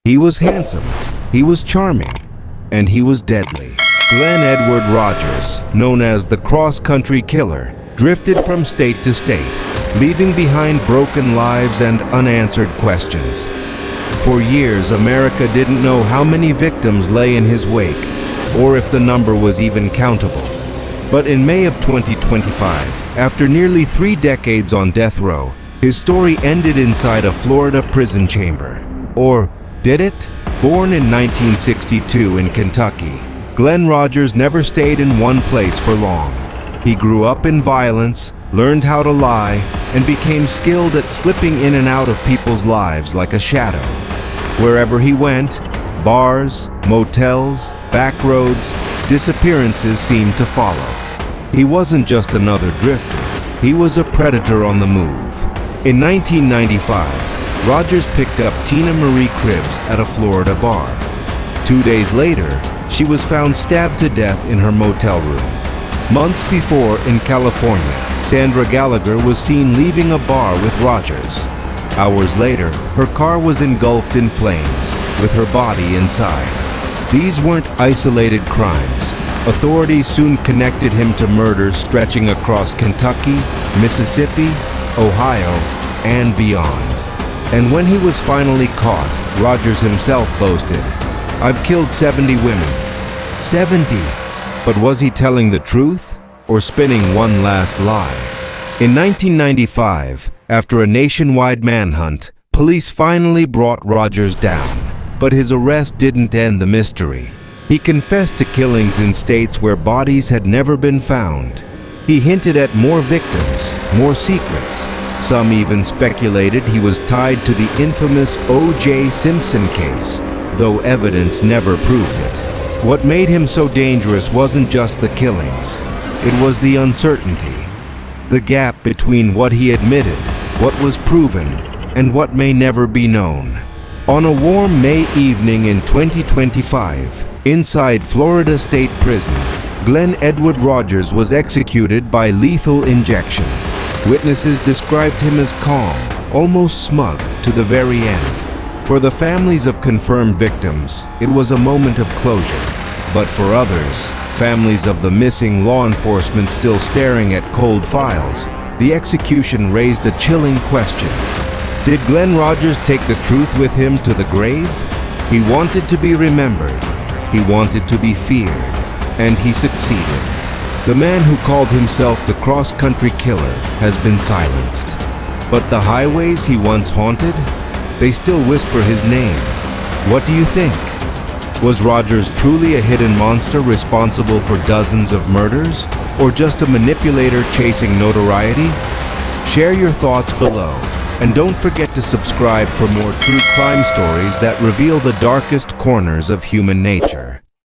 He was handsome, he was charming, and he was deadly. Glenn Edward Rogers, known as the Cross-Country Killer, drifted from state to state, leaving behind broken lives and unanswered questions. For years, America didn't know how many victims lay in his wake, or if the number was even countable. But in May of 2025, after nearly 3 decades on death row, his story ended inside a Florida prison chamber. Or did it? Born in 1962 in Kentucky, Glenn Rogers never stayed in one place for long. He grew up in violence, learned how to lie, and became skilled at slipping in and out of people's lives like a shadow. Wherever he went, bars, motels, back roads, disappearances seemed to follow. He wasn't just another drifter, he was a predator on the move. In 1995, Rogers picked up Tina Marie Cribbs at a Florida bar. 2 days later, she was found stabbed to death in her motel room. Months before, in California, Sandra Gallagher was seen leaving a bar with Rogers. Hours later, her car was engulfed in flames, with her body inside. These weren't isolated crimes. Authorities soon connected him to murders stretching across Kentucky, Mississippi, Ohio, and beyond. And when he was finally caught, Rogers himself boasted, "I've killed 70 women." 70! But was he telling the truth, or spinning one last lie? In 1995, after a nationwide manhunt, police finally brought Rogers down. But his arrest didn't end the mystery. He confessed to killings in states where bodies had never been found. He hinted at more victims, more secrets. Some even speculated he was tied to the infamous O.J. Simpson case, though evidence never proved it. What made him so dangerous wasn't just the killings. It was the uncertainty. The gap between what he admitted, what was proven, and what may never be known. On a warm May evening in 2025, inside Florida State Prison, Glenn Edward Rogers was executed by lethal injection. Witnesses described him as calm, almost smug, to the very end. For the families of confirmed victims, it was a moment of closure. But for others, families of the missing law enforcement still staring at cold files, the execution raised a chilling question. Did Glenn Rogers take the truth with him to the grave? He wanted to be remembered. He wanted to be feared. And he succeeded. The man who called himself the Cross-Country Killer has been silenced. But the highways he once haunted? They still whisper his name. What do you think? Was Rogers truly a hidden monster responsible for dozens of murders? Or just a manipulator chasing notoriety? Share your thoughts below. And don't forget to subscribe for more true crime stories that reveal the darkest corners of human nature.